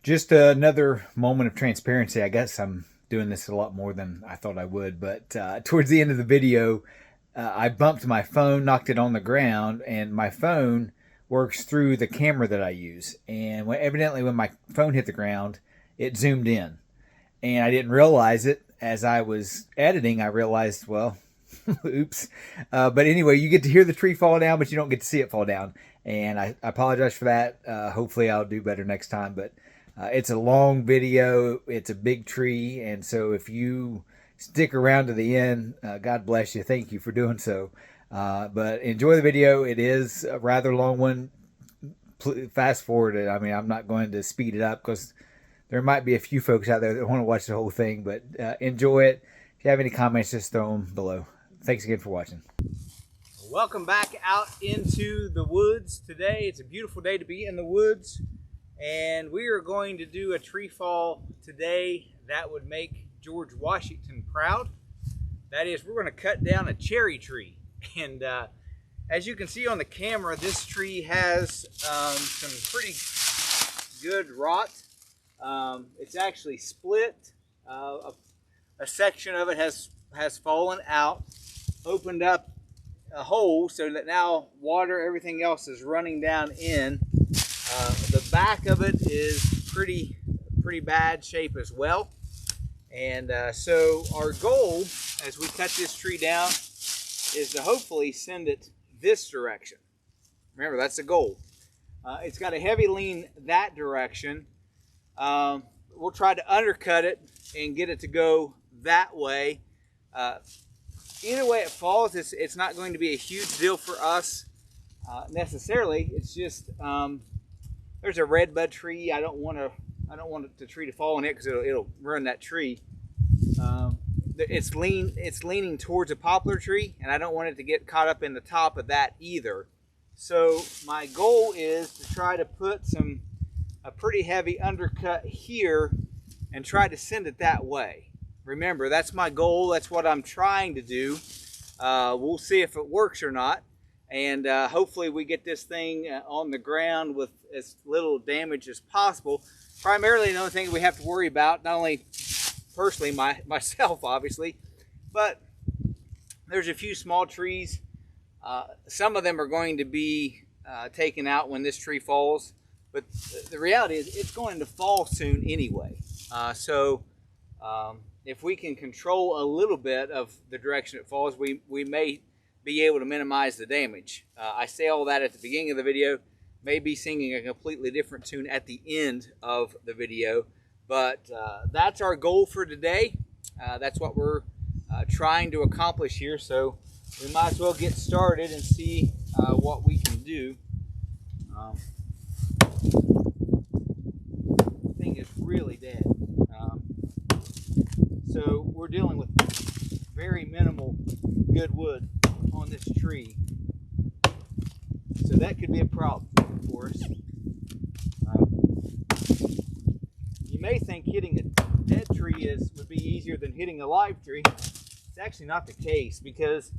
Just another moment of transparency. I guess I'm doing this a lot more than I thought I would, but towards the end of the video, I bumped my phone, knocked it on the ground, and my phone works through the camera that I use. And evidently, when my phone hit the ground, it zoomed in, and I didn't realize it as I was editing. I realized, well, oops. But anyway, you get to hear the tree fall down, but you don't get to see it fall down. And I apologize for that. Hopefully, I'll do better next time. But it's a long video. It's a big tree. And so if you stick around to the end, God bless you. Thank you for doing so. But enjoy the video. It is a rather long one. Fast forward it. I mean, I'm not going to speed it up because there might be a few folks out there that want to watch the whole thing. But enjoy it. If you have any comments, just throw them below. Thanks again for watching. Welcome back out into the woods today. It's a beautiful day to be in the woods, and we are going to do a tree fall today that would make George Washington proud. That is, we're going to cut down a cherry tree, and as you can see on the camera, this tree has some pretty good rot. It's actually split. A section of it has fallen out, opened up a hole so that now water, everything else is running down in. The back of it is pretty bad shape as well. And so our goal as we cut this tree down is to hopefully send it this direction. Remember, that's the goal. It's got a heavy lean that direction. We'll try to undercut it and get it to go that way. Either way it falls, it's not going to be a huge deal for us necessarily. It's just there's a redbud tree. I don't want the tree to fall on it because it'll ruin that tree. It's leaning towards a poplar tree, and I don't want it to get caught up in the top of that either. So my goal is to try to put a pretty heavy undercut here and try to send it that way. Remember, that's my goal. That's what I'm trying to do. We'll see if it works or not. And hopefully we get this thing on the ground with as little damage as possible. Primarily, the only thing we have to worry about, not only personally myself, obviously, but there's a few small trees. Some of them are going to be taken out when this tree falls. But the reality is it's going to fall soon anyway. If we can control a little bit of the direction it falls, we may be able to minimize the damage. I say all that at the beginning of the video, may be singing a completely different tune at the end of the video, but that's our goal for today. That's what we're trying to accomplish here, so we might as well get started and see what we can do. The thing is really dead. So we're dealing with very minimal good wood on this tree. So that could be a problem for us. You may think hitting a dead tree would be easier than hitting a live tree. It's actually not the case, because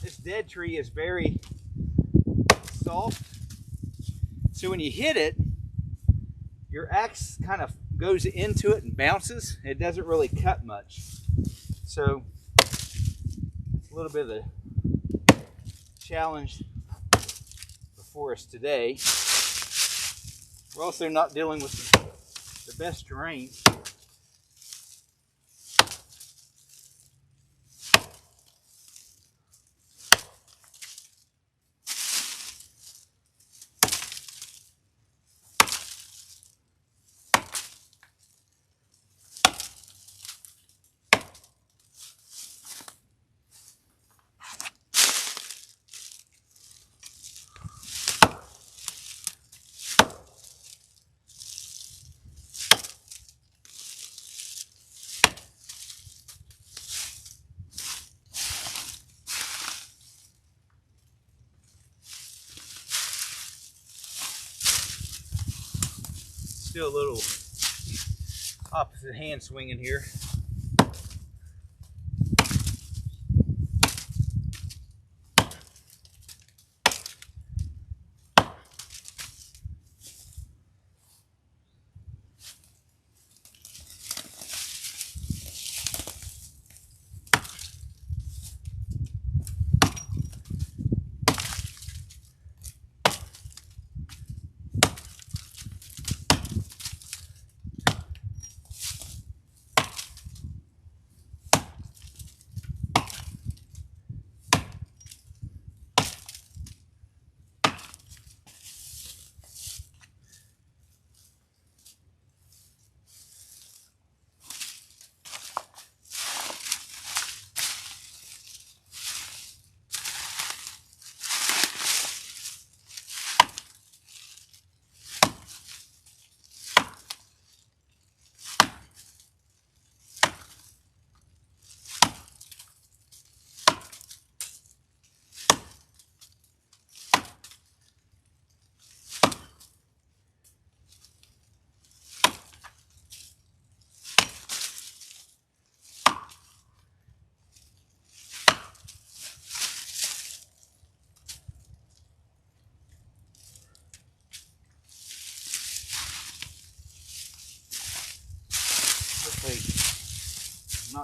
this dead tree is very soft. So when you hit it, your axe kind of goes into it and bounces. It doesn't really cut much. So it's a little bit of a challenge before us today. We're also not dealing with the best terrain. Still a little opposite hand swinging here.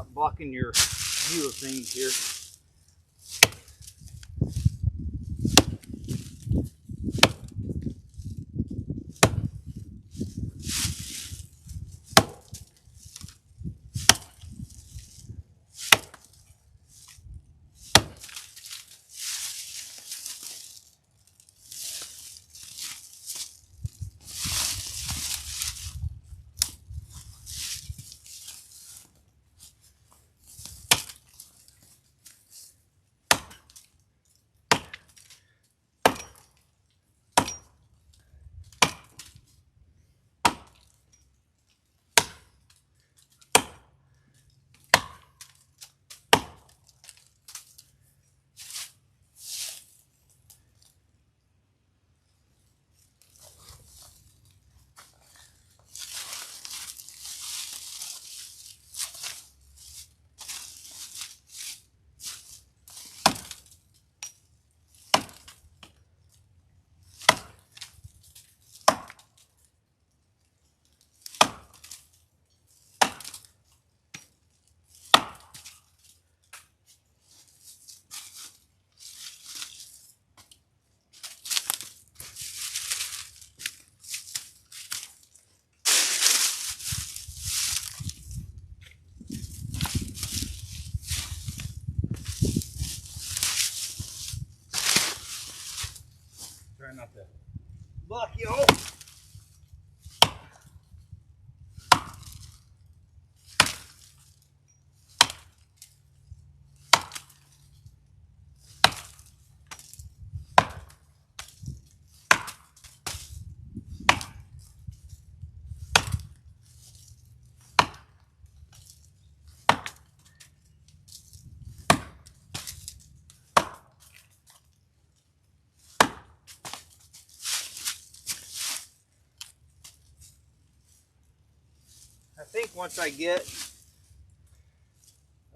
not blocking your view of things here. Try not to block you all. I think once I get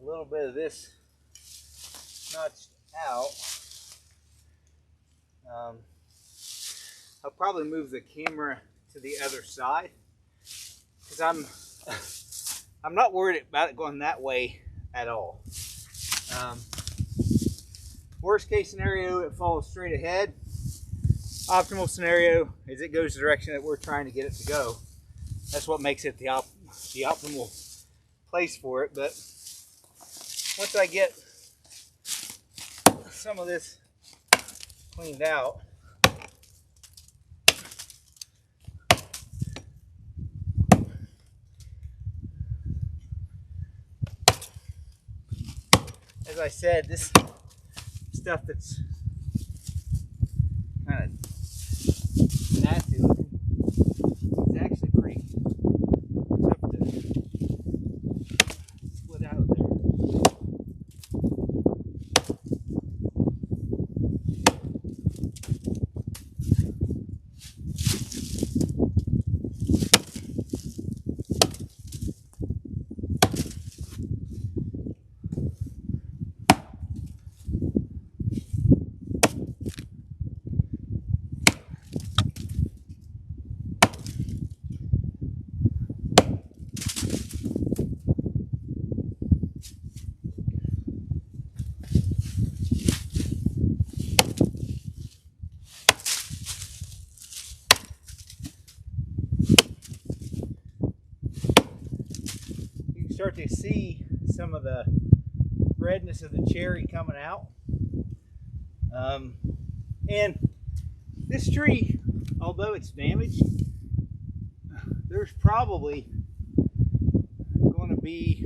a little bit of this notched out, I'll probably move the camera to the other side, because I'm not worried about it going that way at all. Worst case scenario, it falls straight ahead. Optimal scenario is it goes the direction that we're trying to get it to go. That's what makes it the optimal place for it. But once I get some of this cleaned out, as I said, this stuff that's kind of nasty looking is actually pretty tough to split out of there. Start to see some of the redness of the cherry coming out. And this tree, although it's damaged, there's probably going to be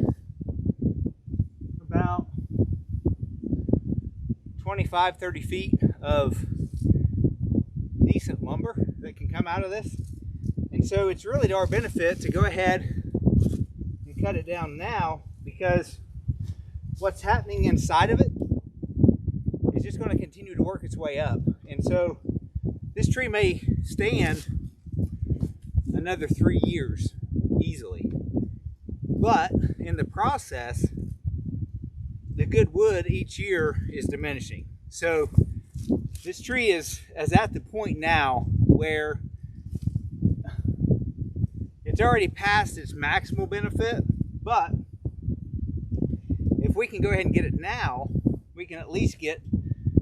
about 25-30 feet of decent lumber that can come out of this. And so it's really to our benefit to go ahead cut it down now, because what's happening inside of it is just going to continue to work its way up. And so this tree may stand another 3 years easily, but in the process the good wood each year is diminishing. So this tree is at the point now where it's already past its maximal benefit, but if we can go ahead and get it now, we can at least get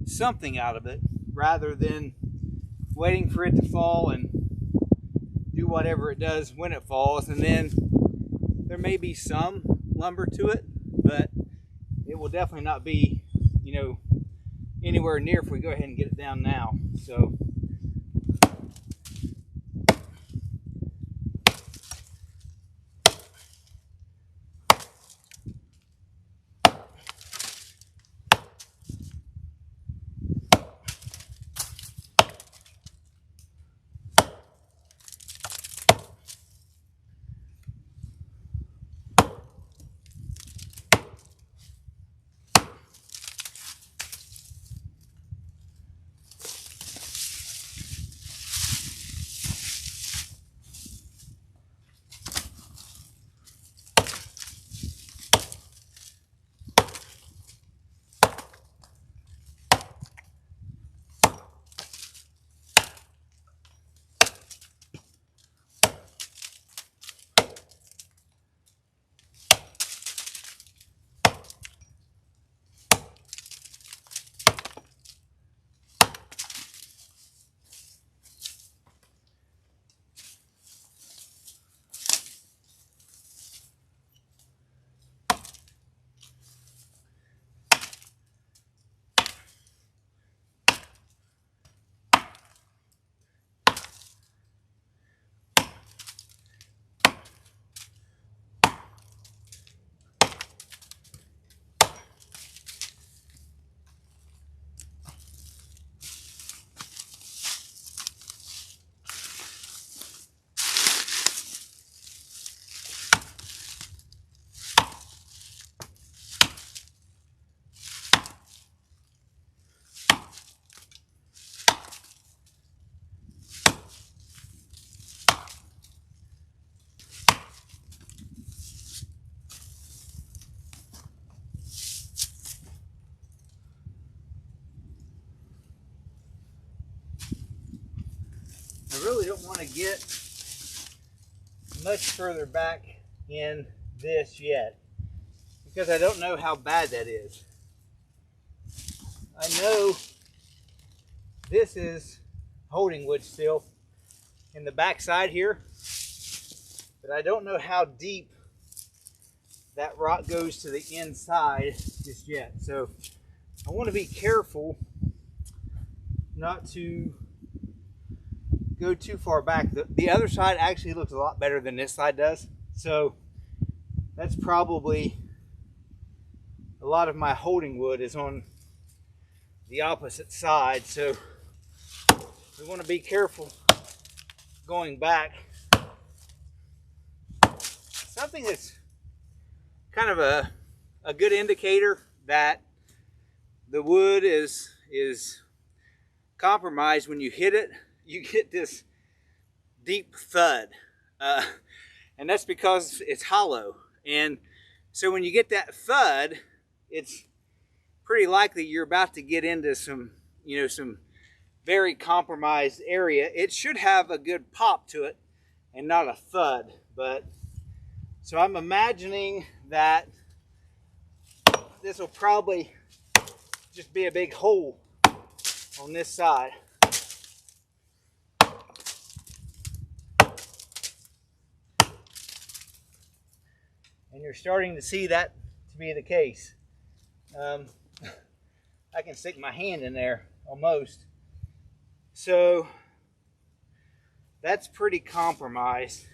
something out of it rather than waiting for it to fall and do whatever it does when it falls. And then there may be some lumber to it, but it will definitely not be, you know, anywhere near if we go ahead and get it down now. So I really don't want to get much further back in this yet because I don't know how bad that is. I know this is holding wood still in the back side here, but I don't know how deep that rock goes to the inside just yet. So I want to be careful not to go too far back. The other side actually looks a lot better than this side does. So that's probably a lot of my holding wood is on the opposite side. So we want to be careful going back. Something that's kind of a good indicator that the wood is compromised. When you hit it, you get this deep thud, and that's because it's hollow. And so when you get that thud, it's pretty likely you're about to get into some, you know, some very compromised area. It should have a good pop to it and not a thud. But so I'm imagining that this will probably just be a big hole on this side. And you're starting to see that to be the case. I can stick my hand in there almost. So that's pretty compromised.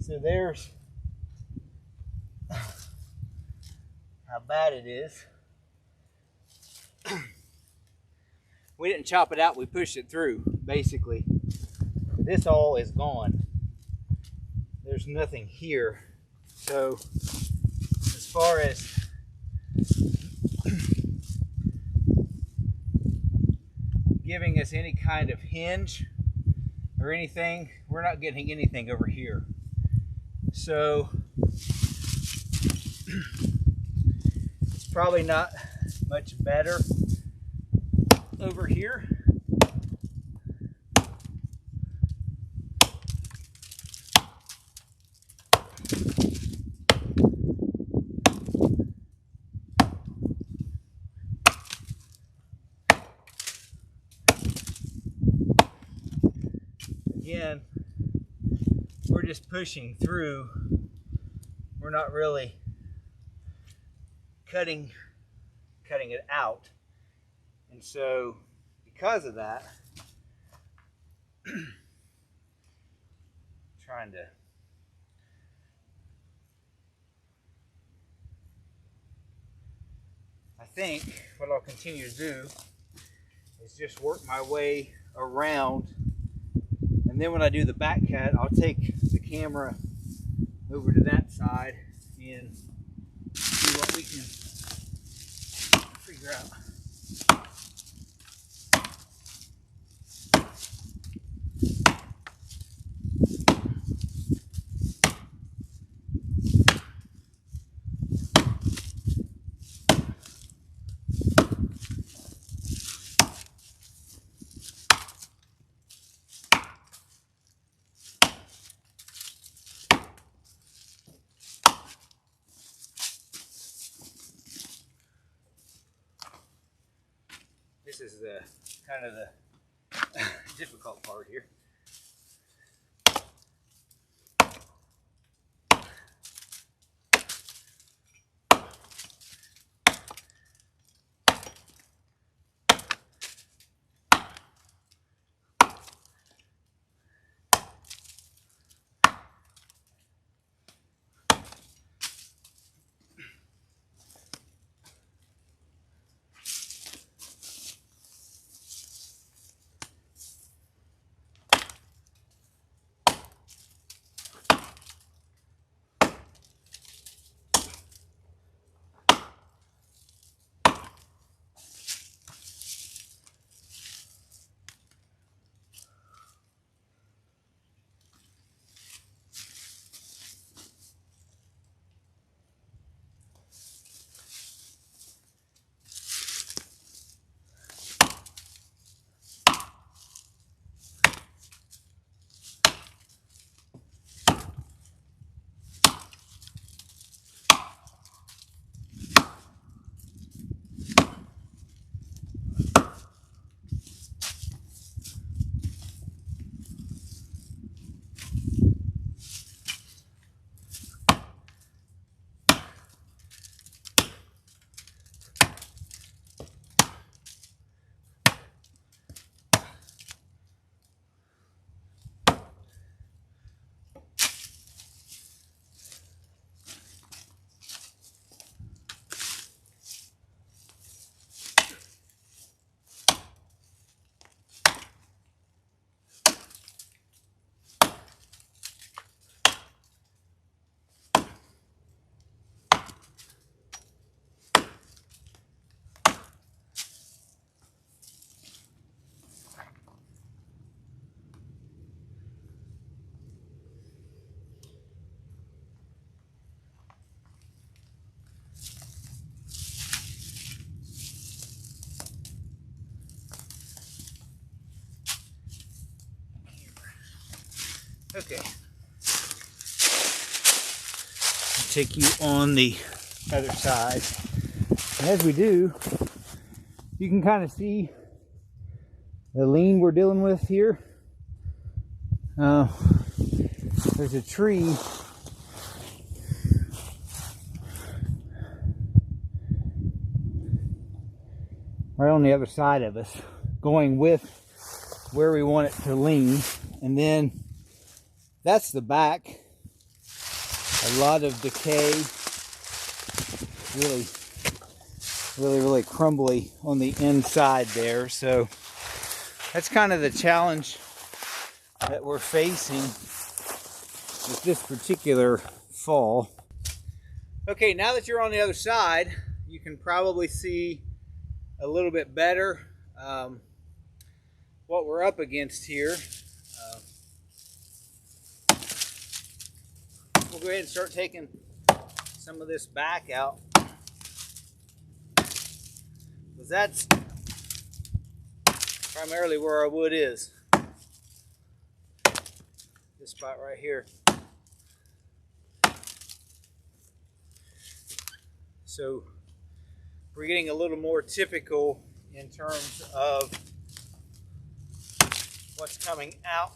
So there's how bad it is. We didn't chop it out, we pushed it through, basically. This all is gone. There's nothing here. So as far as giving us any kind of hinge or anything, we're not getting anything over here. So it's probably not much better over here. Again, we're just pushing through. We're not really cutting it out. And so because of that, trying to I think what I'll continue to do is just work my way around, and then when I do the back cut, I'll take the camera over to that side and see what we can figure out. This is the kind of the difficult part here. Okay. I'll take you on the other side. And as we do, you can kind of see the lean we're dealing with here. There's a tree right on the other side of us, going with where we want it to lean. And then that's the back. a lot of decay, really crumbly on the inside there. So that's kind of the challenge that we're facing with this particular fall. Okay, now that you're on the other side, you can probably see a little bit better what we're up against here. We'll go ahead and start taking some of this back out, because that's primarily where our wood is. This spot right here. So we're getting a little more typical in terms of what's coming out.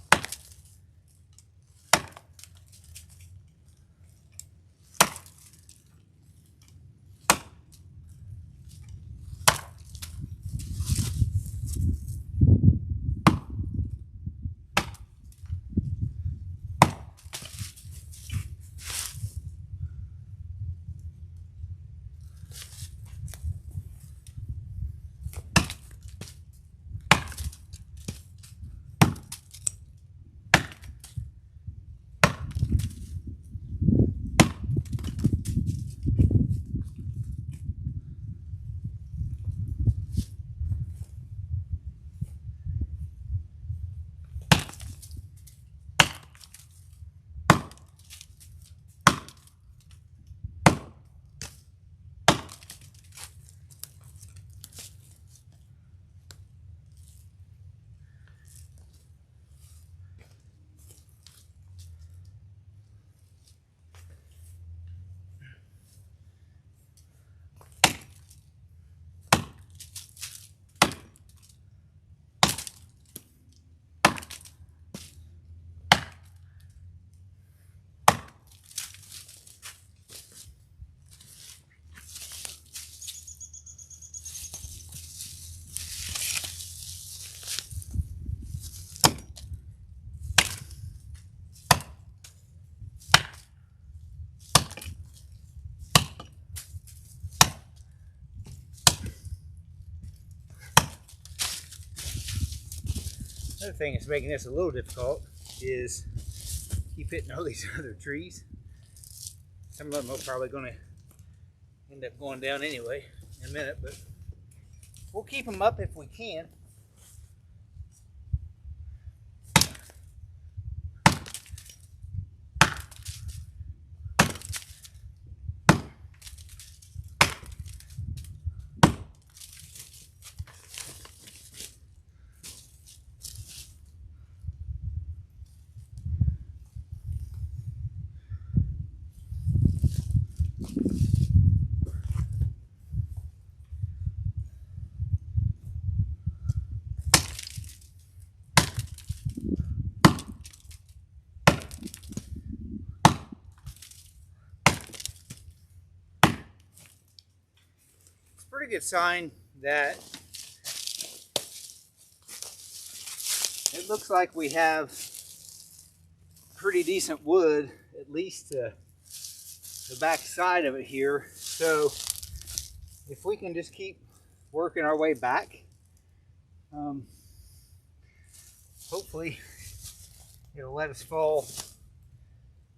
Another thing that's making this a little difficult is keep hitting all these other trees. Some of them are probably going to end up going down anyway in a minute, but we'll keep them up if we can. Pretty good sign that it looks like we have pretty decent wood, at least the back side of it here. So if we can just keep working our way back, hopefully it'll let us fall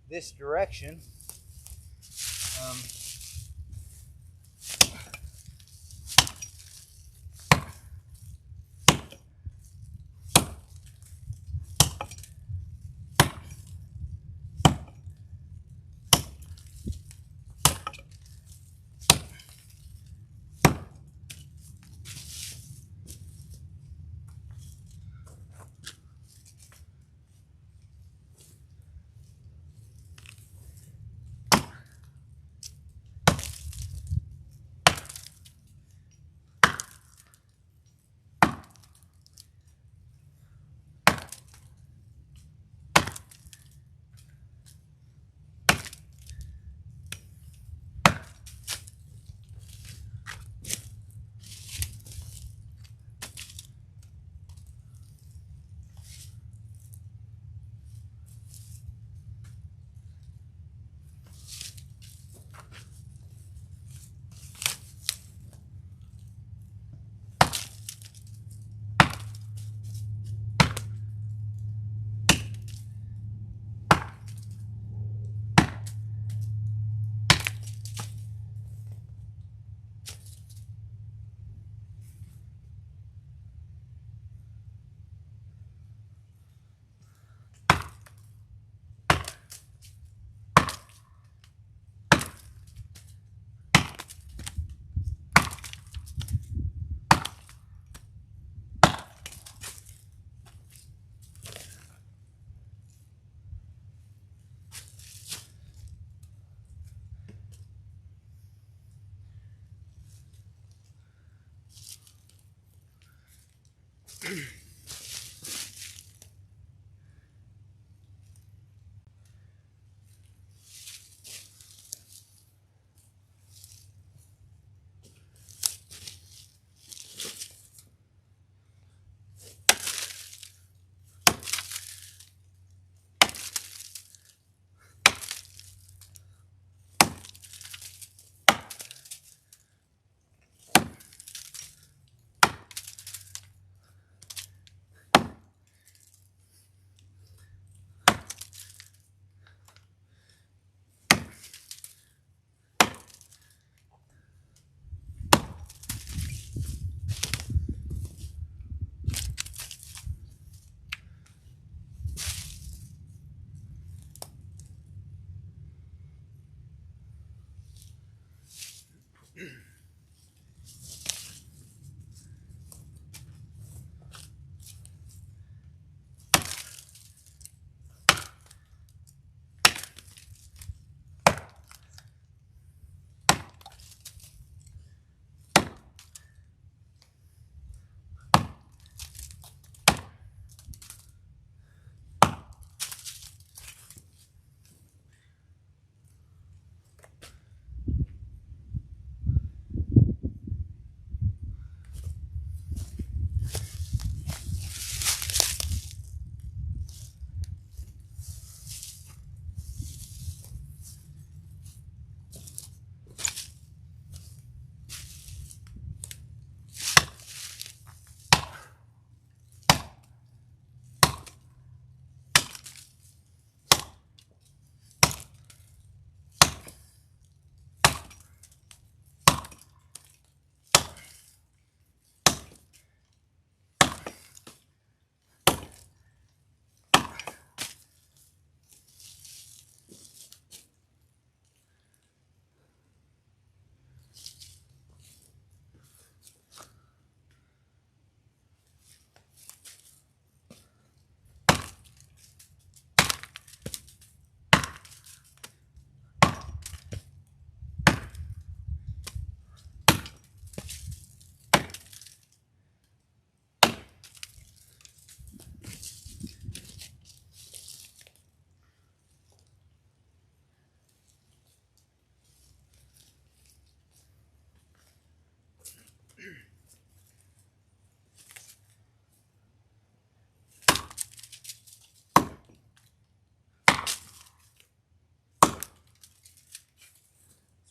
this direction.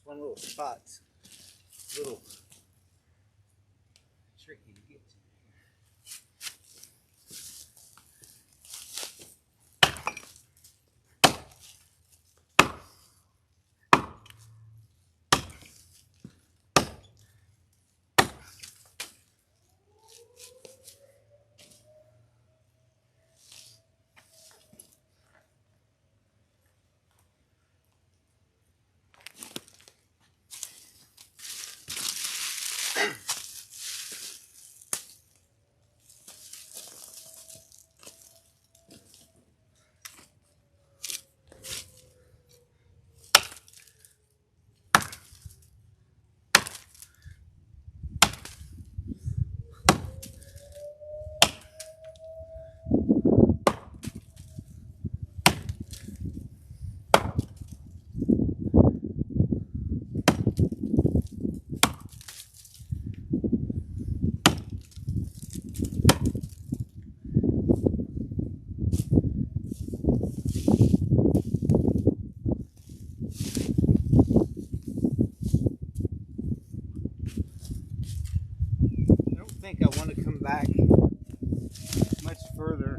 one little spot's a little tricky to get to. I want to come back much further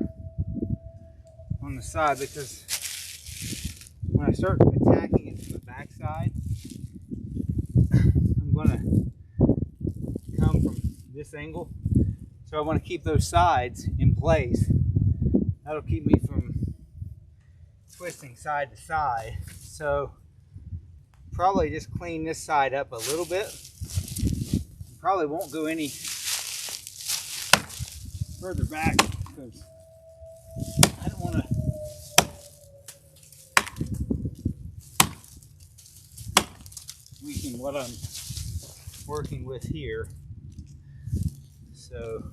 on the side, because when I start attacking it from the back side, I'm going to come from this angle. So I want to keep those sides in place. That'll keep me from twisting side to side. So probably just clean this side up a little bit. Probably won't go any further back because I don't want to weaken what I'm working with here. So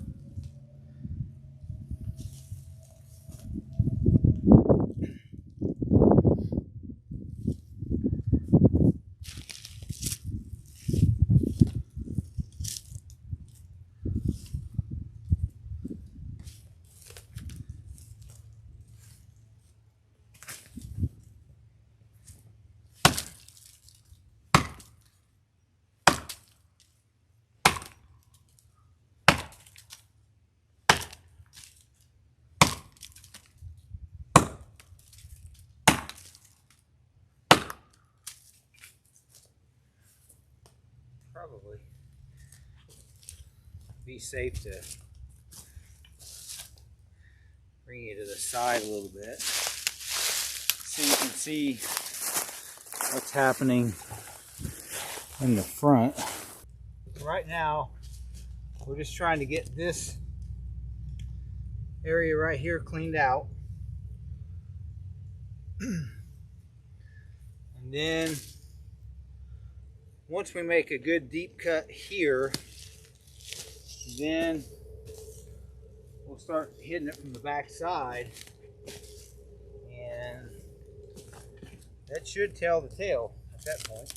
probably be safe to bring you to the side a little bit so you can see what's happening in the front. Right now, we're just trying to get this area right here cleaned out. And then once we make a good deep cut here, then we'll start hitting it from the back side, and that should tell the tale at that point.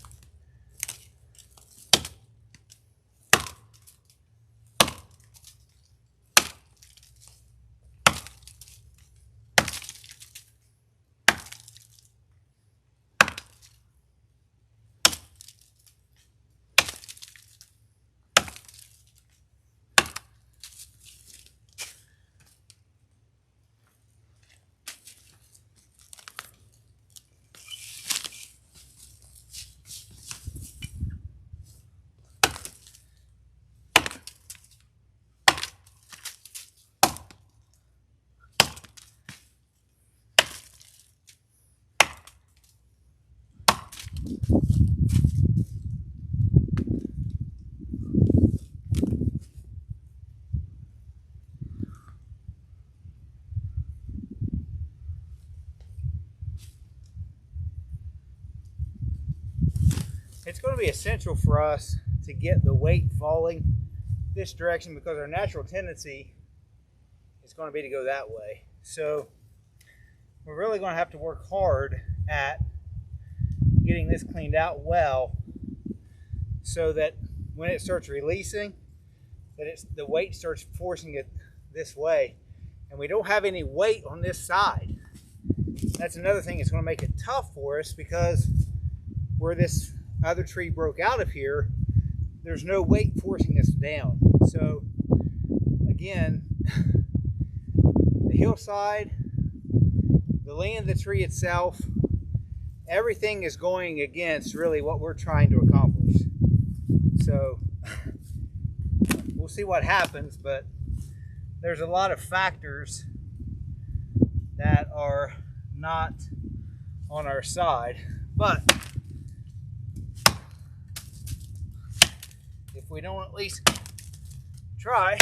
It's going to be essential for us to get the weight falling this direction, because our natural tendency is going to be to go that way. So we're really going to have to work hard at getting this cleaned out well, so that when it starts releasing, that the weight starts forcing it this way, and we don't have any weight on this side. That's another thing that's going to make it tough for us, because where this other tree broke out of here, there's no weight forcing us down. So again, the hillside, the lean of the tree itself, everything is going against really what we're trying to accomplish. So we'll see what happens, but there's a lot of factors that are not on our side. But if we don't at least try,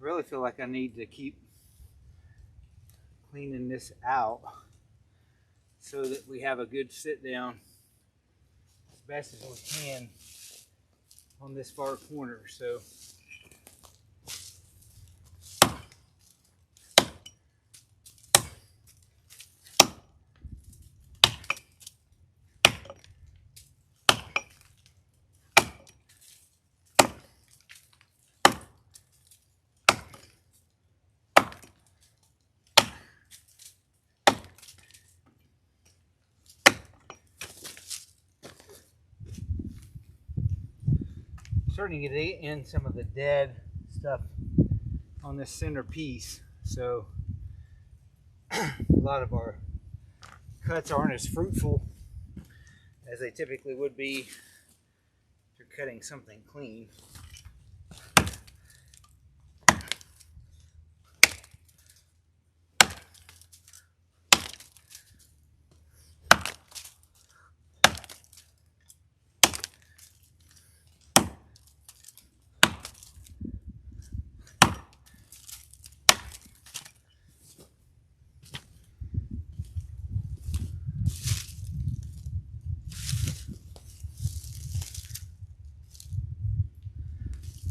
really feel like I need to keep cleaning this out so that we have a good sit down as best as we can on this far corner. So starting to get in some of the dead stuff on this center piece, so a lot of our cuts aren't as fruitful as they typically would be if you're cutting something clean.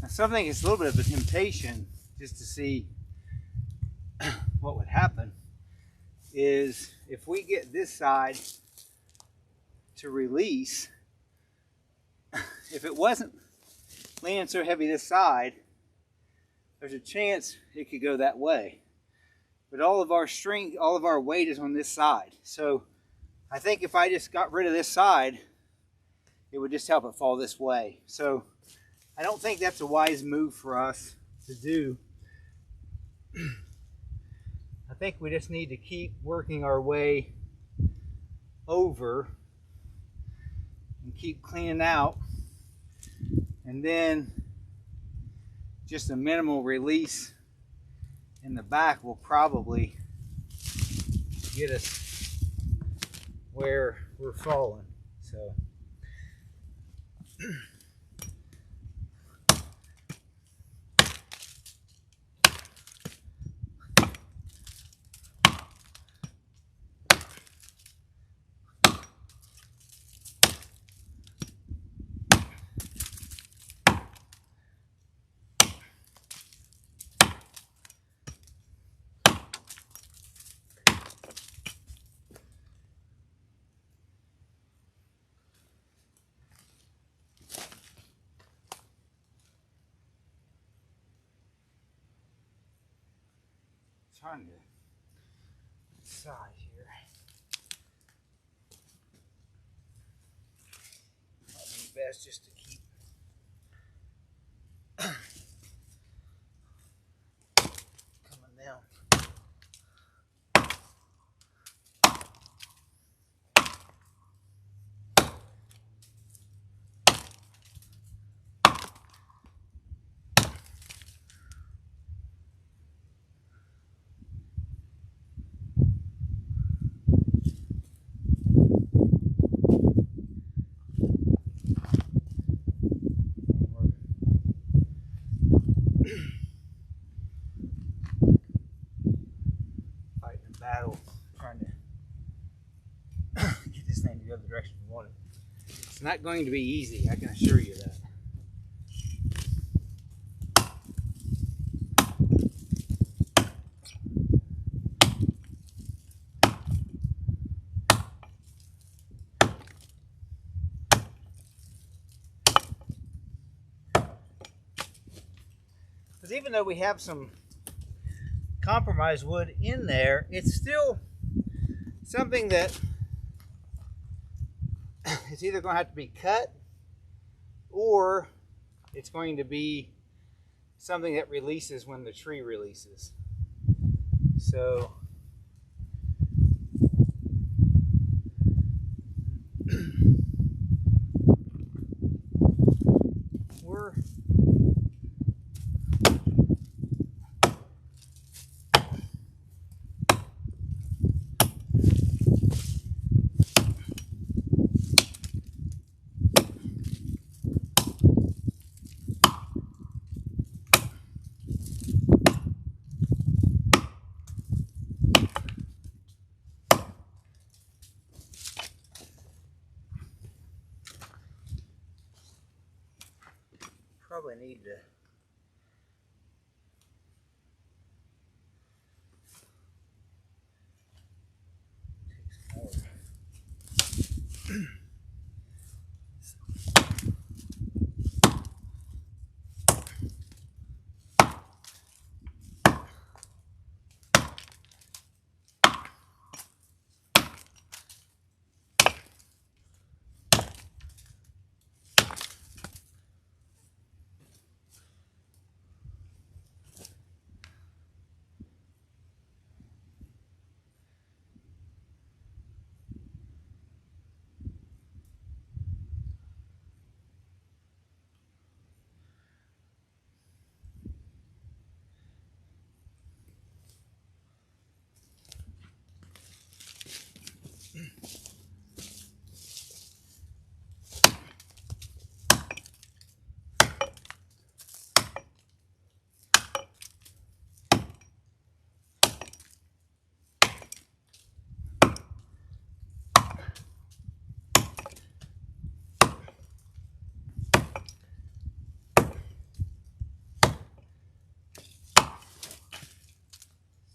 Something is a little bit of a temptation just to see what would happen is if we get this side to release, if it wasn't leaning so heavy this side, there's a chance it could go that way. But all of our strength, all of our weight is on this side. So I think if I just got rid of this side, it would just help it fall this way. So I don't think that's a wise move for us to do. I think we just need to keep working our way over and keep cleaning out, and then just a minimal release in the back will probably get us where we're falling. So trying to size here. Might be best just to keep coming down. Battle trying to get this thing to go the direction we want it. It's not going to be easy, I can assure you that. Because even though we have some compromise wood in there, it's still something that it's either going to have to be cut or it's going to be something that releases when the tree releases. So we're probably need to take some more.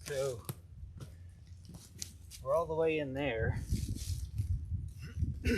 So we're all the way in there. Now,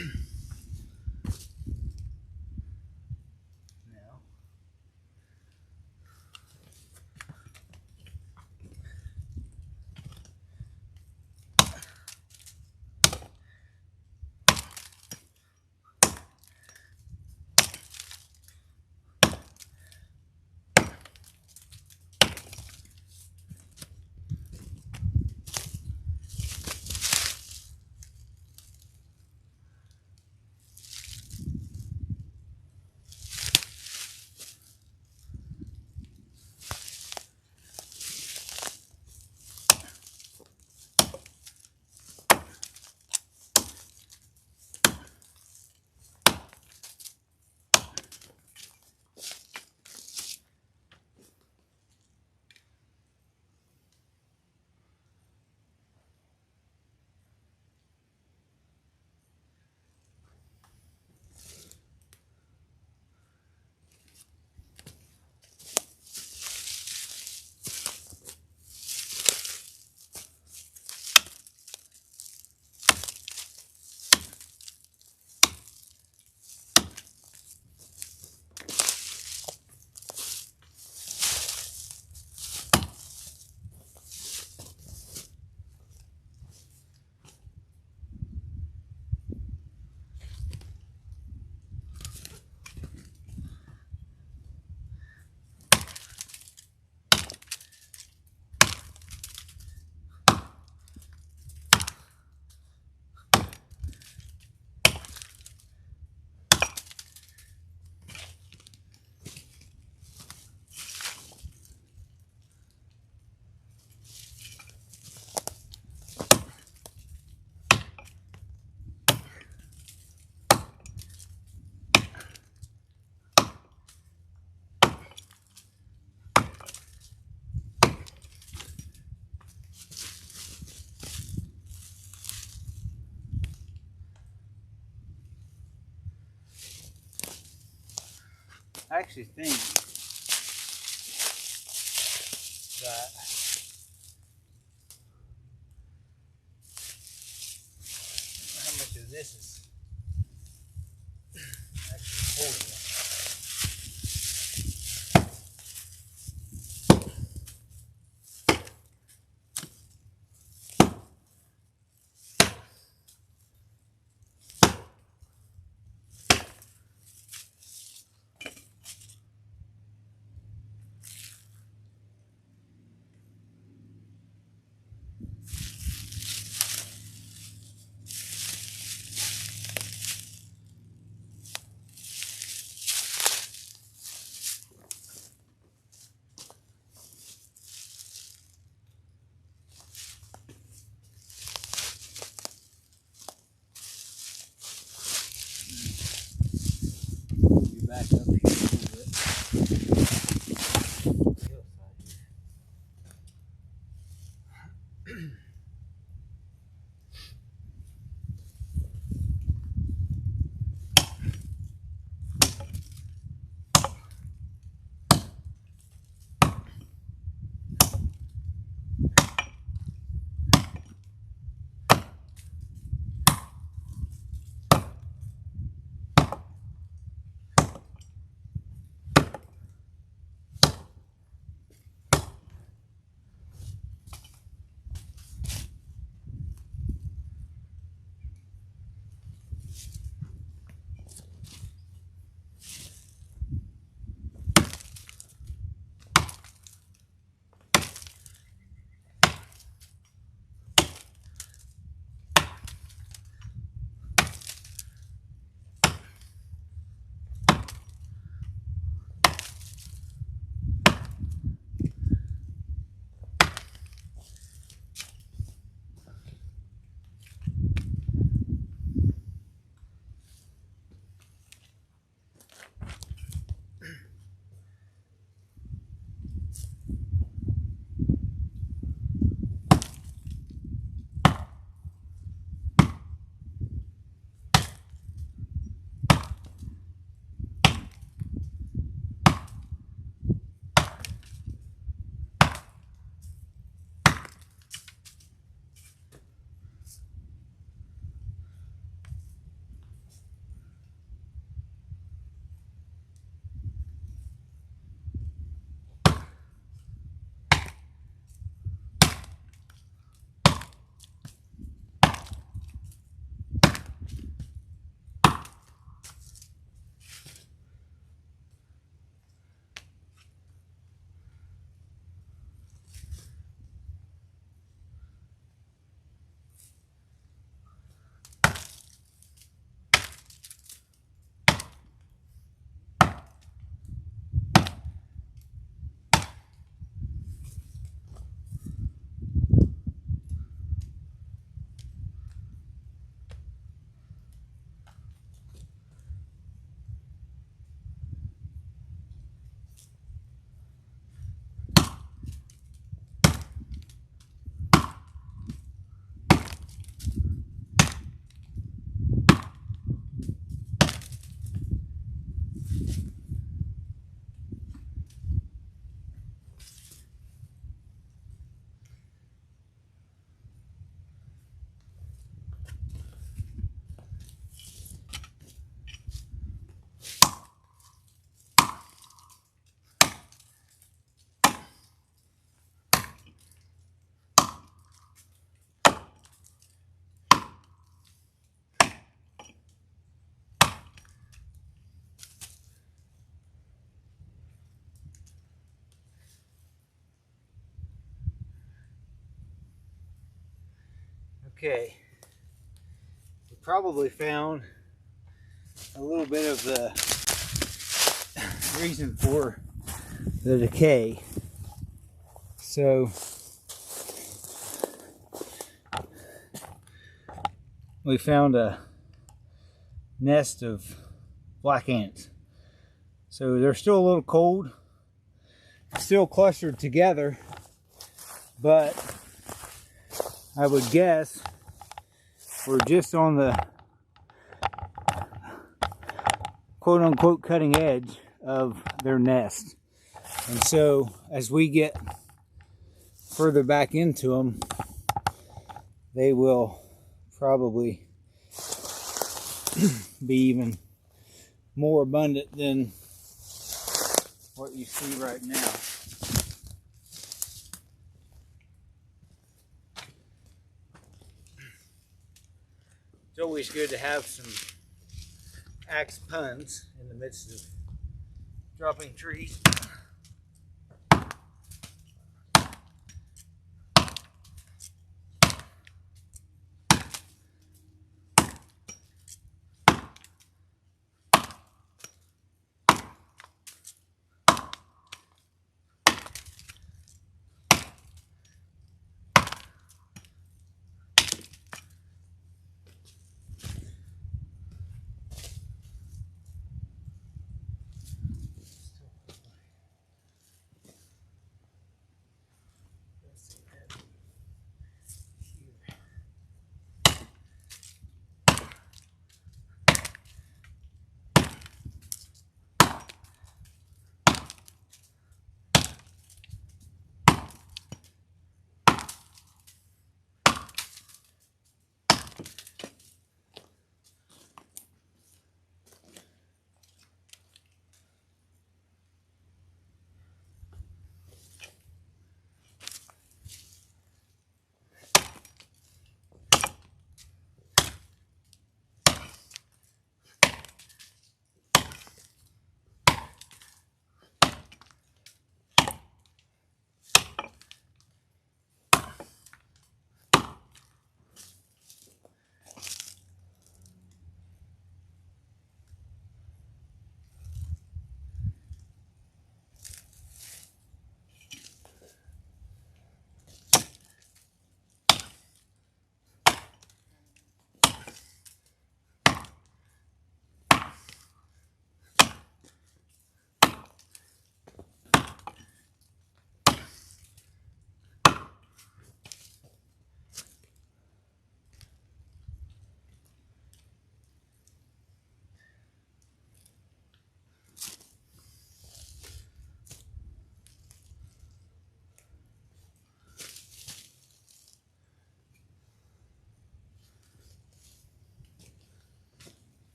I actually think that how much of this is actually holding it. Be back up here a little bit. Okay, we probably found a little bit of the reason for the decay. So we found a nest of black ants. So they're still a little cold, still clustered together, but I would guess we're just on the quote-unquote cutting edge of their nest. And so as we get further back into them, they will probably be even more abundant than what you see right now. It's always good to have some axe puns in the midst of dropping trees.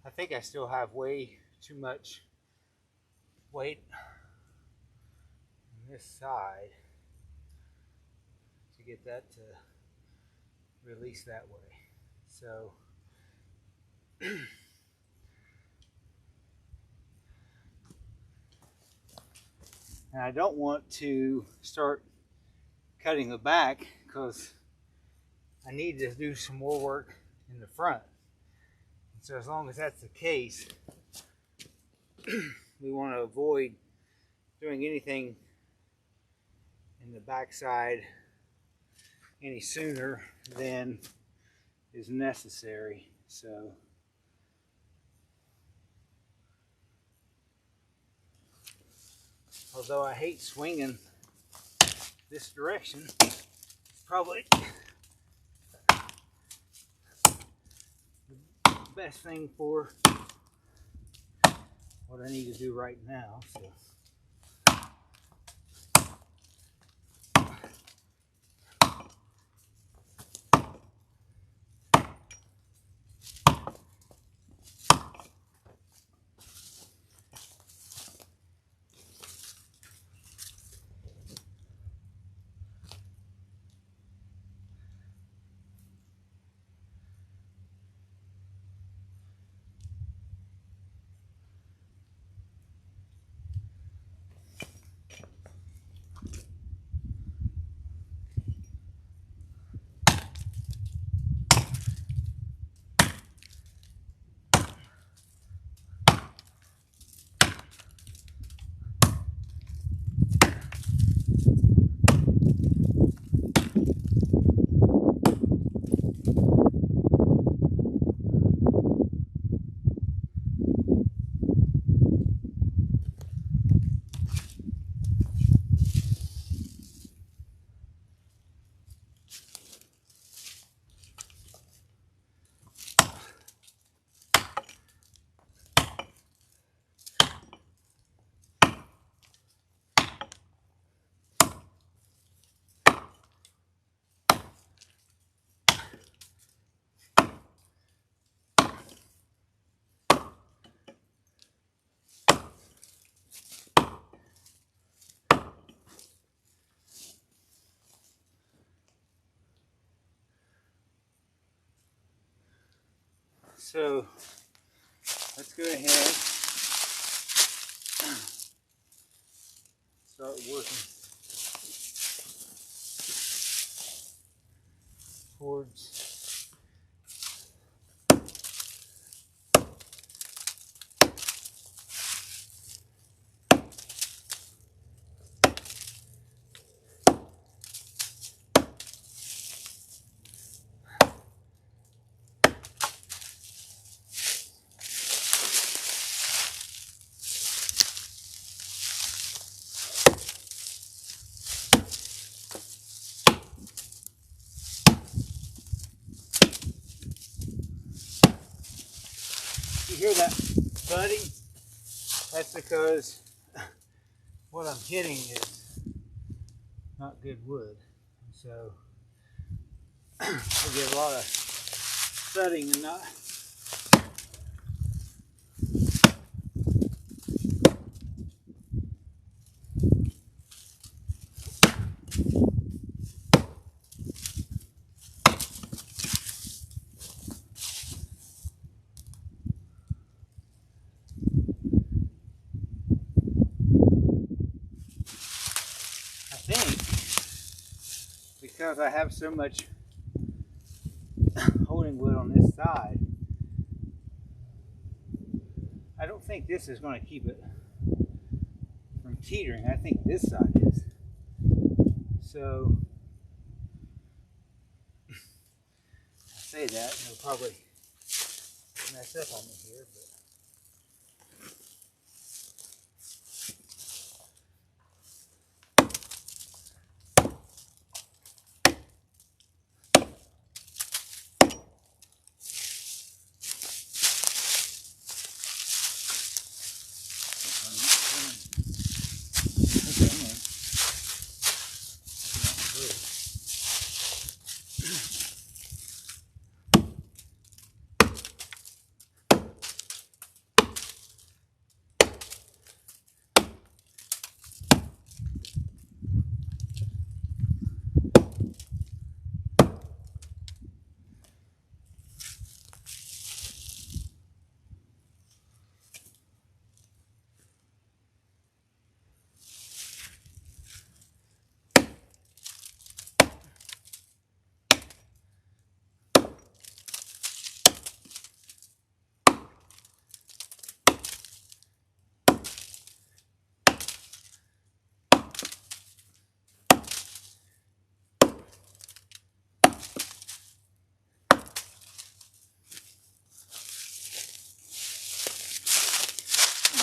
I think I still have way too much weight on this side to get that to release that way. So and I don't want to start cutting the back because I need to do some more work in the front. So as long as that's the case, we want to avoid doing anything in the backside any sooner than is necessary. So although I hate swinging this direction, it's probably the best thing for what I need to do right now. So. So let's go ahead and start working towards you hear that thudding? That's because what I'm hitting is not good wood. So I get a lot of thudding and not. I think because I have so much holding wood on this side, I don't think this is going to keep it from teetering. I think this side is. So I say that, it'll probably mess up on me here, but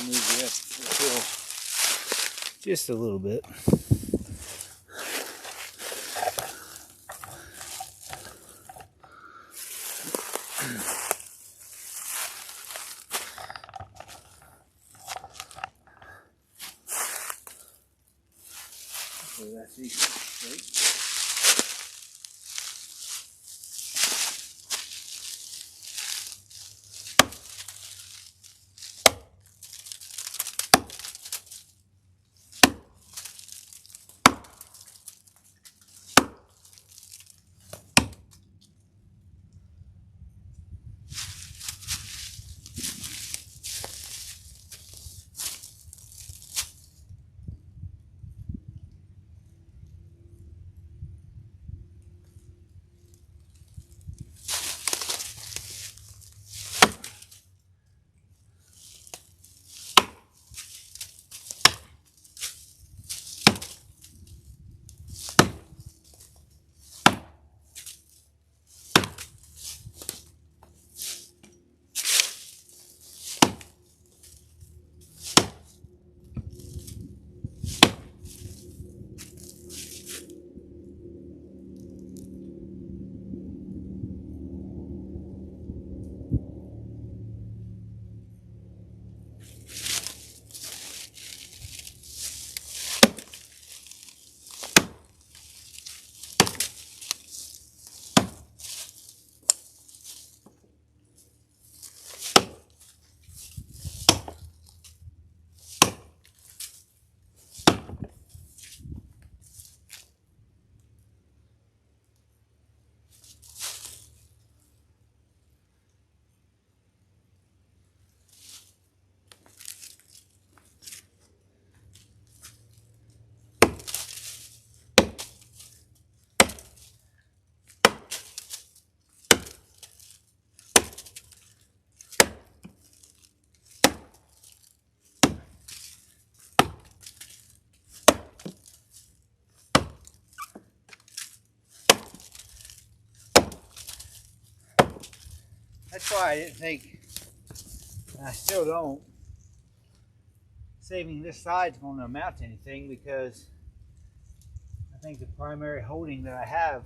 move it up just a little bit. So that's equal. See? That's why I didn't think, and I still don't, saving this side's going to amount to anything, because I think the primary holding that I have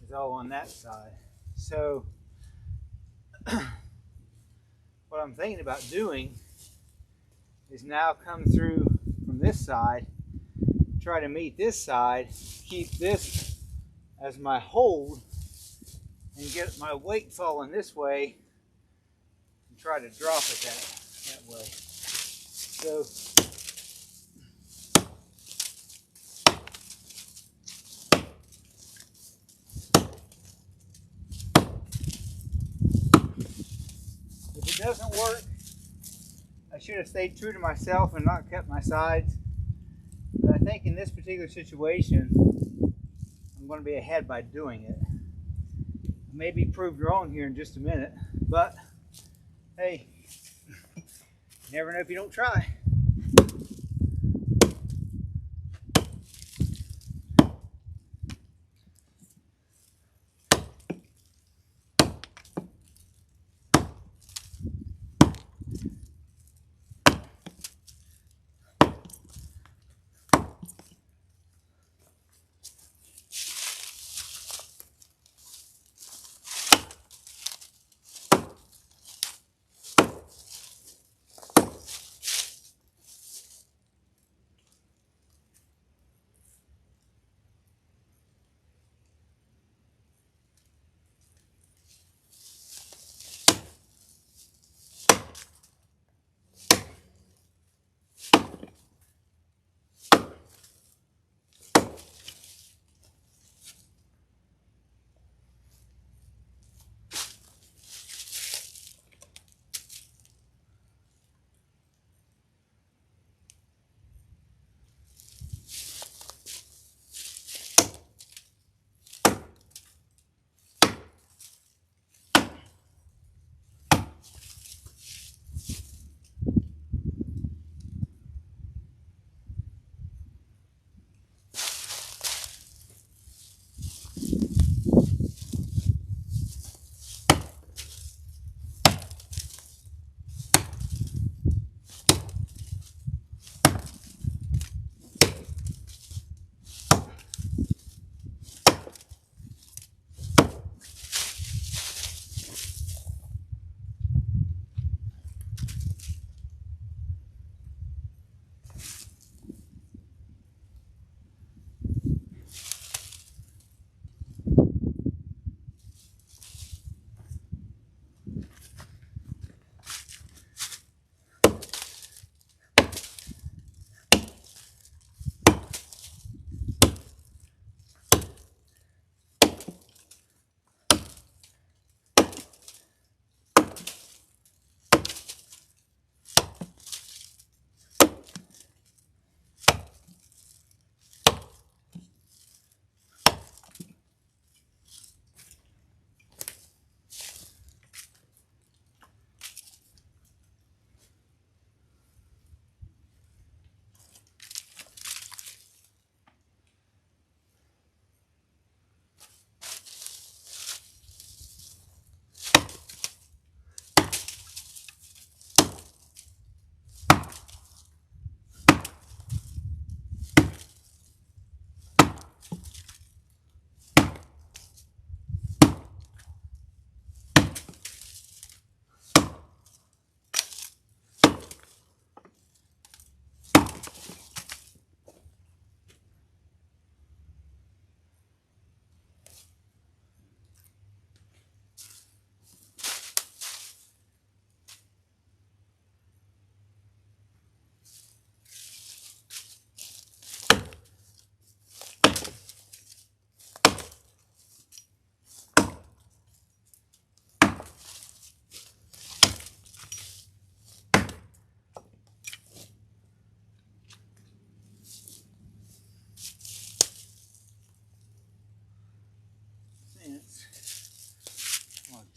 is all on that side. So what I'm thinking about doing is now come through from this side, try to meet this side, keep this as my hold, and get my weight falling this way, and try to drop it that way. So if it doesn't work, I should have stayed true to myself and not cut my sides. But I think in this particular situation, I'm going to be ahead by doing it. Maybe proved wrong here in just a minute, but hey, you never know if you don't try.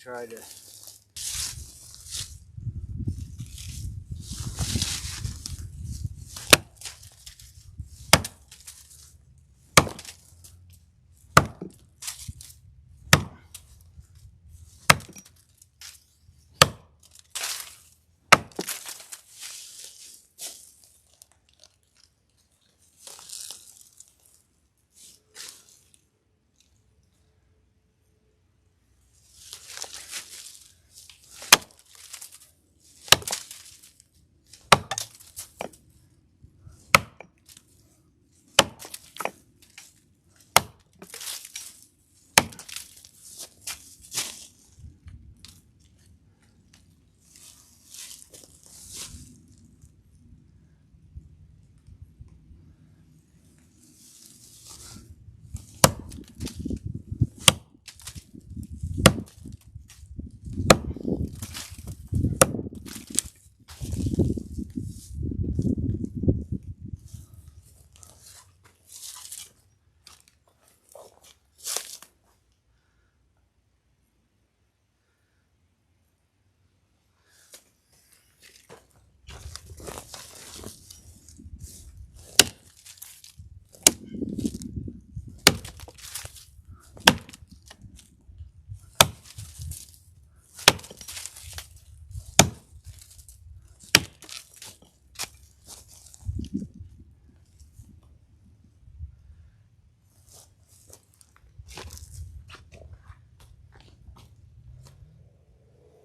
try to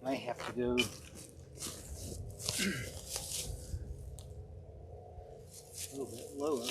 might have to go a little bit lower.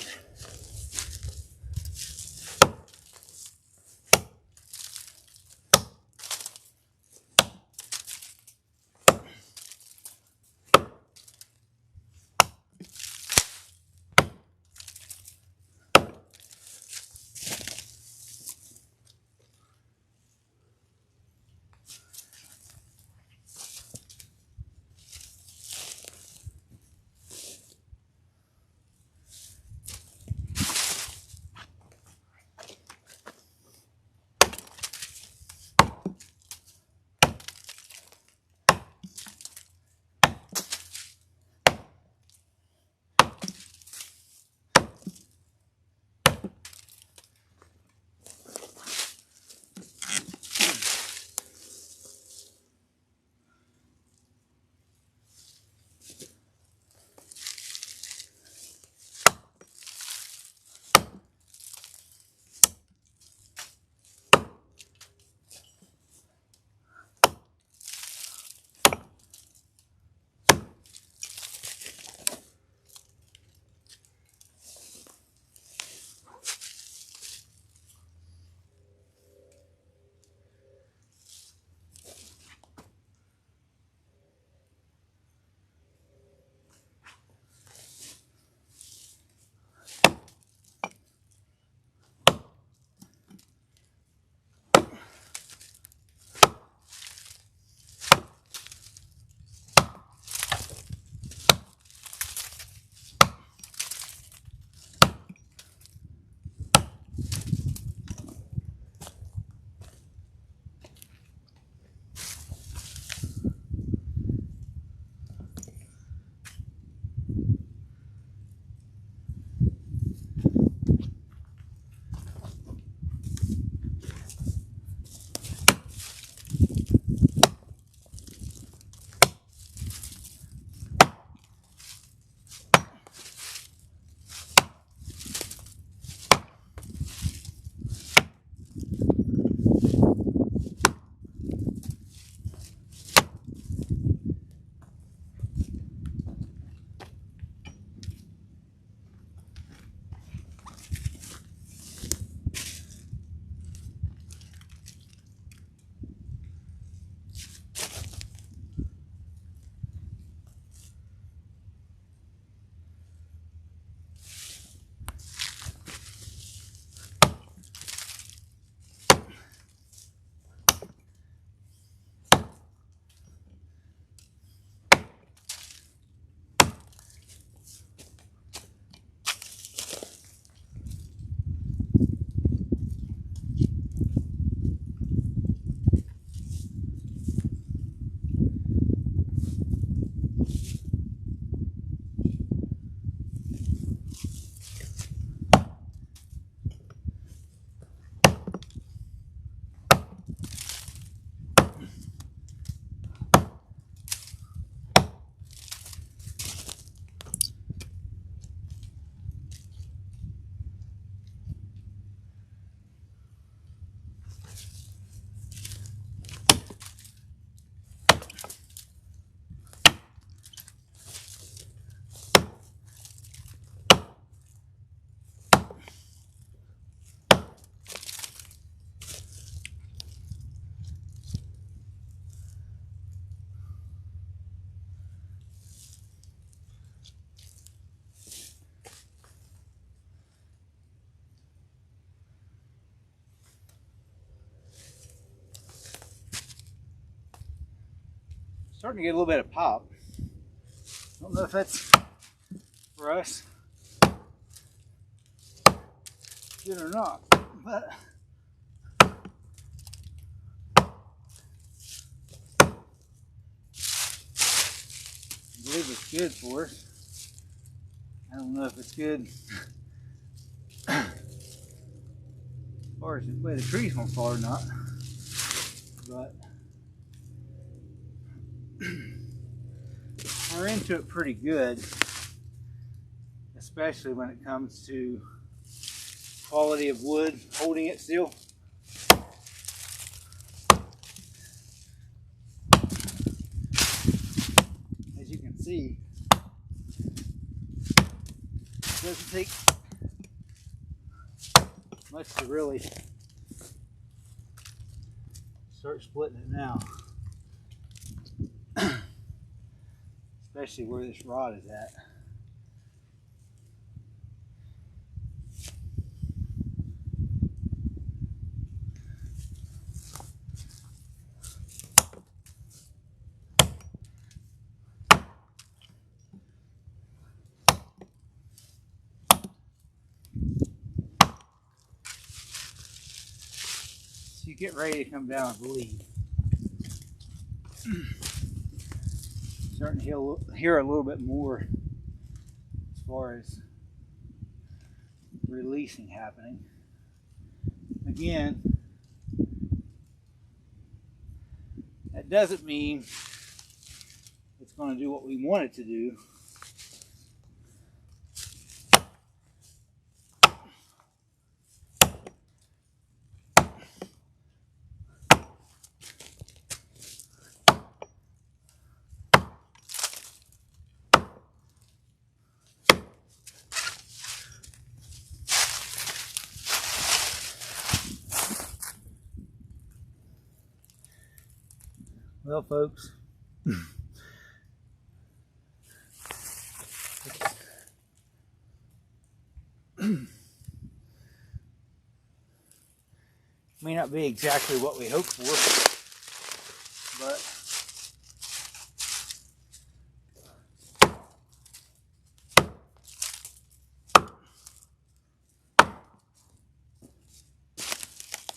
starting to get a little bit of pop. Don't know if that's for us good or not, but I believe it's good for us. I don't know if it's good as far as the way the tree's gonna fall or not, but we're into it pretty good, especially when it comes to quality of wood, holding it still. As you can see, it doesn't take much to really start splitting it now. Especially where this rod is at. So you get ready to come down and bleed. Starting to hear a little bit more as far as releasing happening. Again, that doesn't mean it's going to do what we want it to do. Well, folks, may not be exactly what we hoped for, but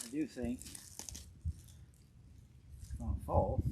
I do think it's going to fall.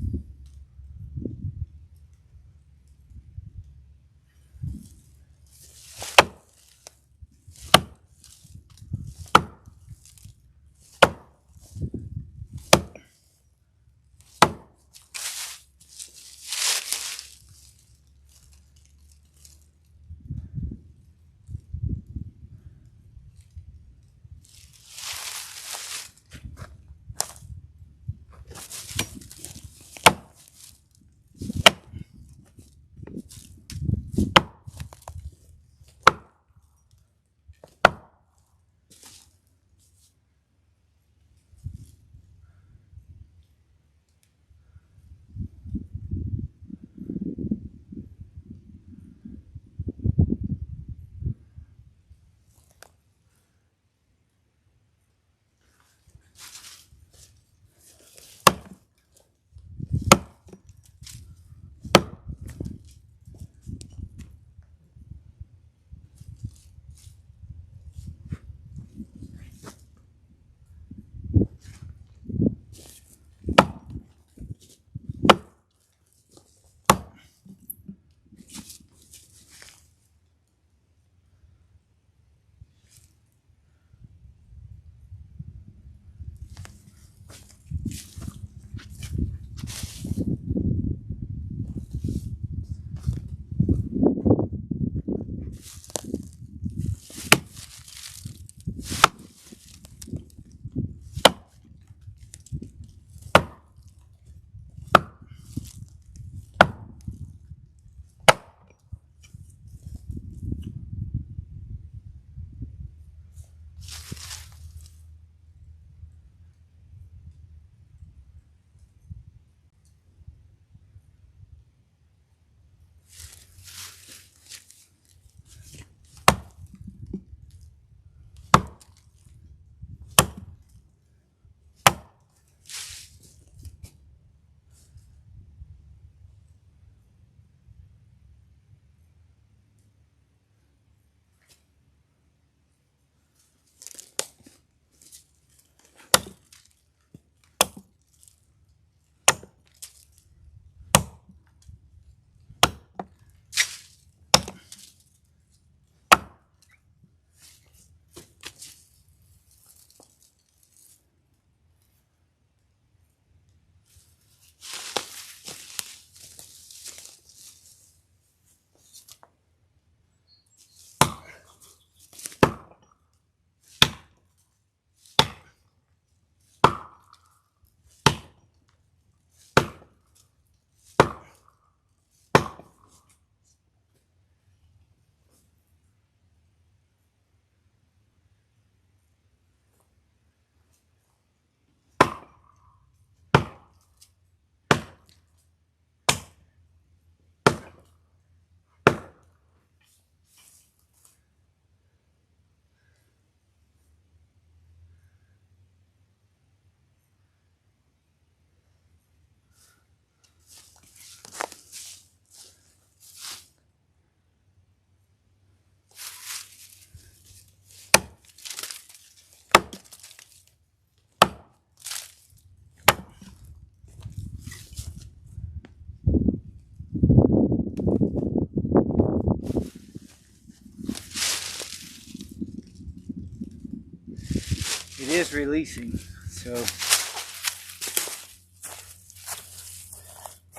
it is releasing. So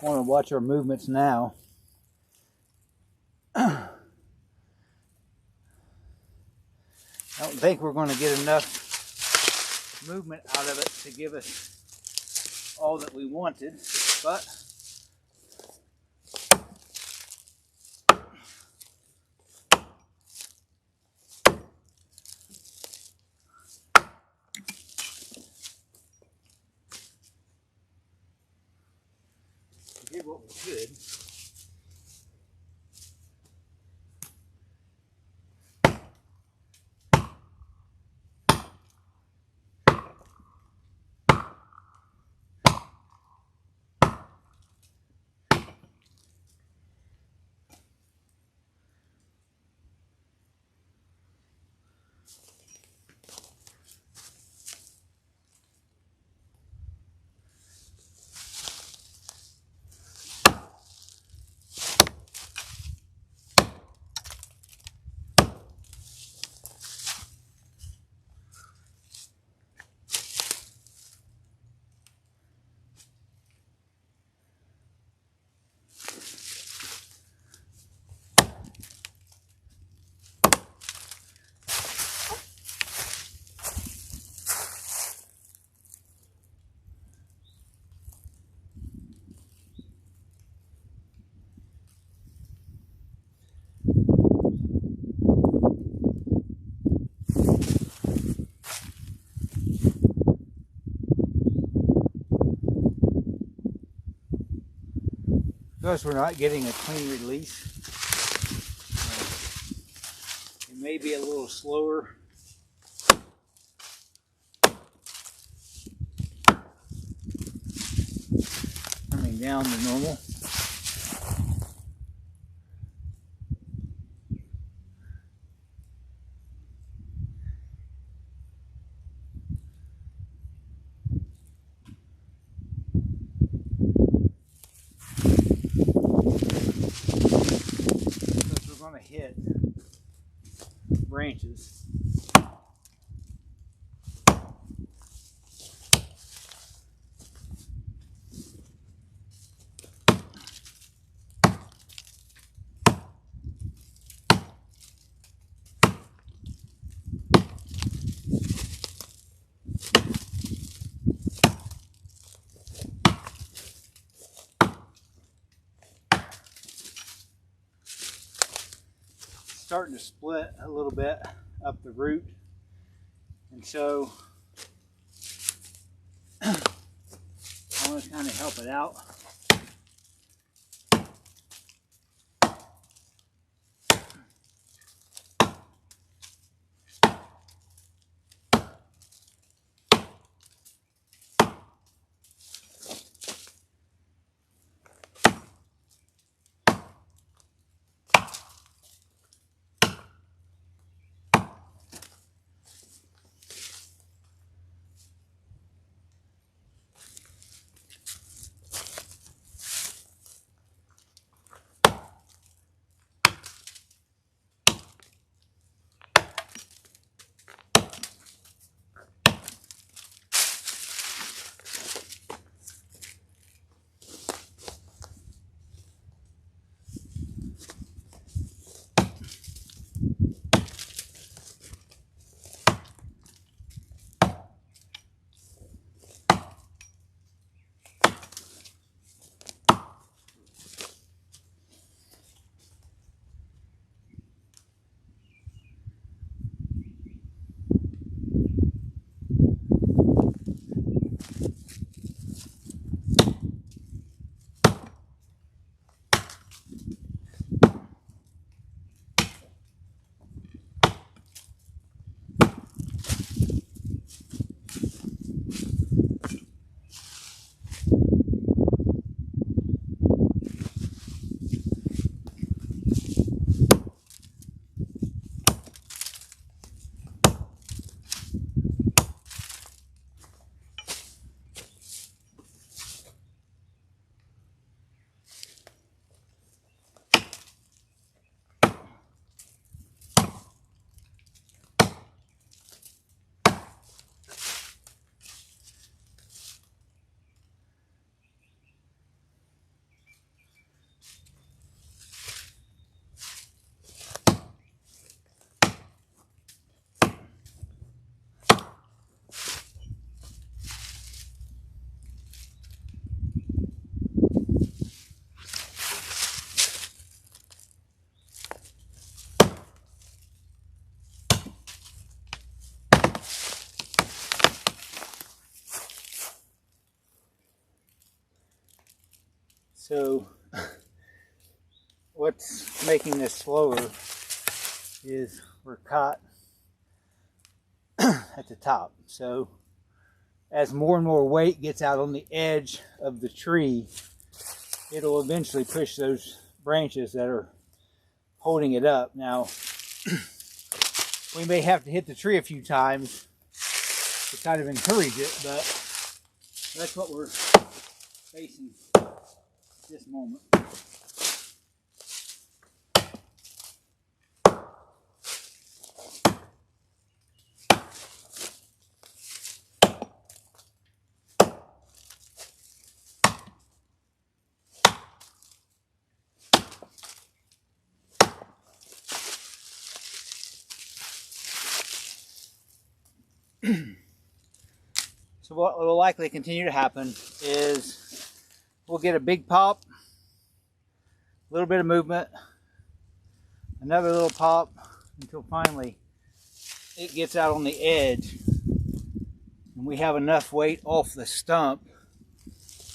I want to watch our movements now. I don't think we're going to get enough movement out of it to give us all that we wanted, but we did what we could. Because we're not getting a clean release, it may be a little slower. Coming down to normal. Because we're going to hit branches. Starting to split a little bit up the root, and so I want to kind of help it out. So what's making this slower is we're caught at the top. So as more and more weight gets out on the edge of the tree, it'll eventually push those branches that are holding it up. Now, we may have to hit the tree a few times to kind of encourage it, but that's what we're facing at this moment. So what will likely continue to happen is we'll get a big pop, a little bit of movement, another little pop, until finally it gets out on the edge and we have enough weight off the stump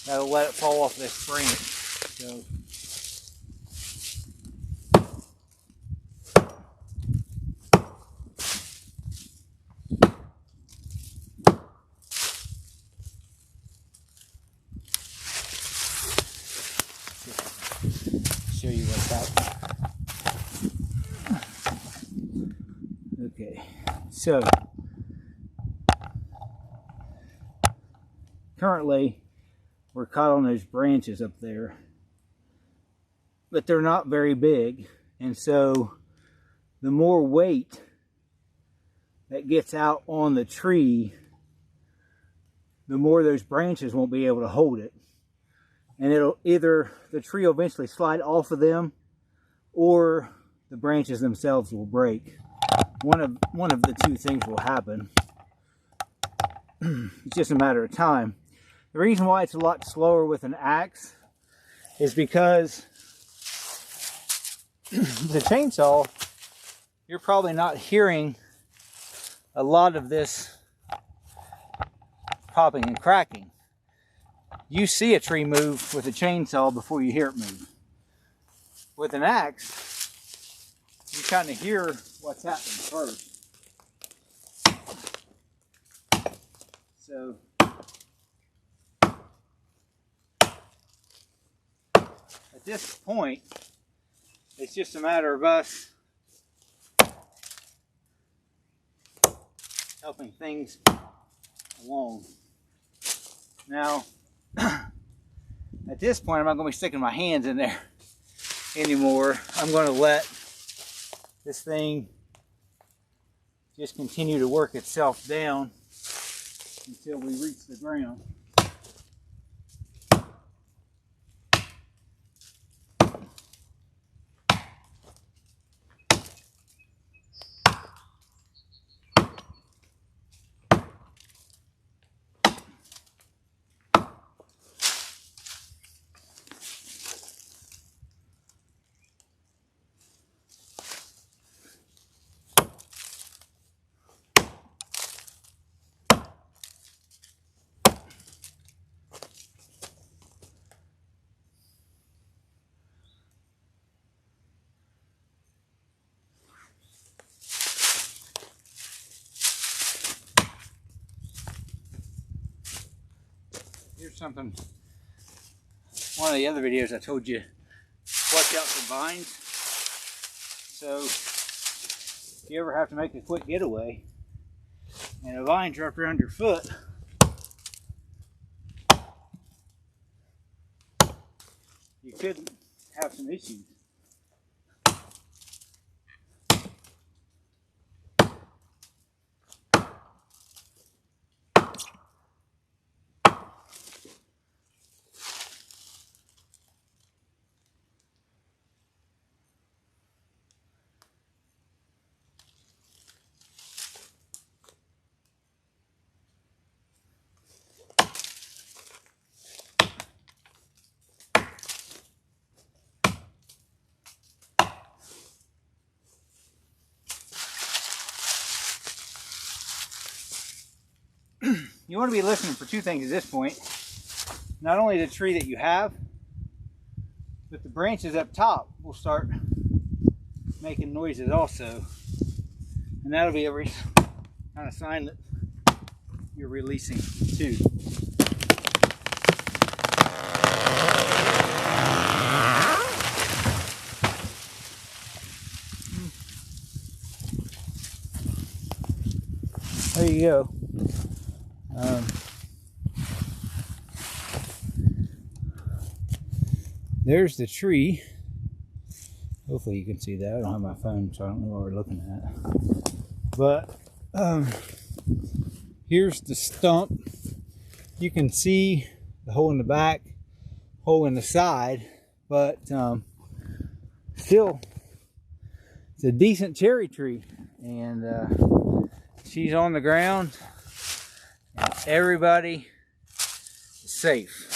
that'll let it fall off this branch. So show you what's happening. Okay, so currently we're caught on those branches up there, but they're not very big, and so the more weight that gets out on the tree, the more those branches won't be able to hold it. And it'll either, the tree will eventually slide off of them, or the branches themselves will break. One of the two things will happen. It's just a matter of time. The reason why it's a lot slower with an axe is because the chainsaw, you're probably not hearing a lot of this popping and cracking. You see a tree move with a chainsaw before you hear it move. With an axe, you kind of hear what's happening first. So at this point, it's just a matter of us helping things along. Now, at this point, I'm not going to be sticking my hands in there anymore. I'm going to let this thing just continue to work itself down until we reach the ground. Here's something, one of the other videos I told you, watch out for vines. So if you ever have to make a quick getaway and a vine's wrapped around your foot, you could have some issues. You want to be listening for two things at this point. Not only the tree that you have, the branches up top will start making noises also. And that'll be a kind of sign that you're releasing too. There you go. There's the tree. Hopefully you can see that. I don't have my phone, so I don't know what we're looking at. But here's the stump. You can see the hole in the back, hole in the side, but still, it's a decent cherry tree. And she's on the ground. And everybody is safe.